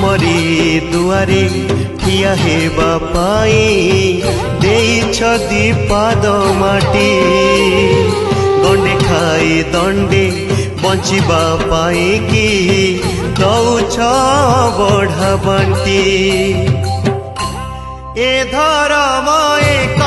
तुमरी दुआरे ठिया हेबा पाई देइछ दीपाद माटी गंडे खाई दंडे बंचिबा पाई कि दौछ बढ़ा बांटी ए धर्म एक